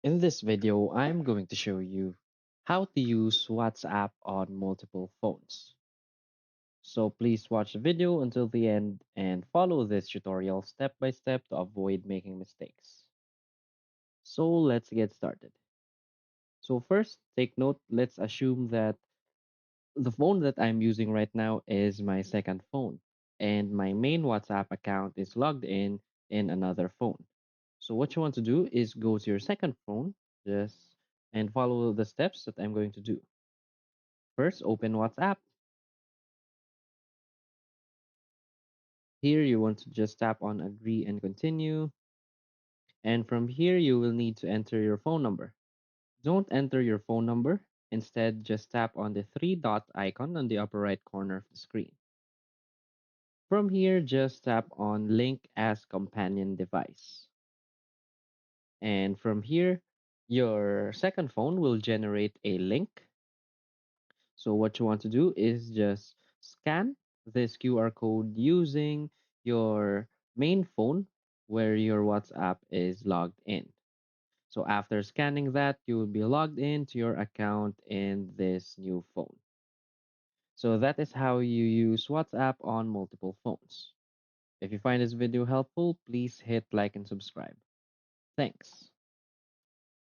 In this video, I'm going to show you how to use WhatsApp on multiple phones. So please watch the video until the end and follow this tutorial step by step to avoid making mistakes. So let's get started. So first, take note, let's assume that the phone that I'm using right now is my second phone and my main WhatsApp account is logged in another phone. So what you want to do is go to your second phone, just and follow the steps that I'm going to do. First, open WhatsApp. Here you want to just tap on agree and continue. And from here, you will need to enter your phone number. Don't enter your phone number. Instead, just tap on the three dot icon on the upper right corner of the screen. From here, just tap on link as companion device. And from here, your second phone will generate a link. So what you want to do is just scan this QR code using your main phone where your WhatsApp is logged in. So after scanning that, you will be logged into your account in this new phone. So that is how you use WhatsApp on multiple phones. If you find this video helpful, please hit like and subscribe. Thanks.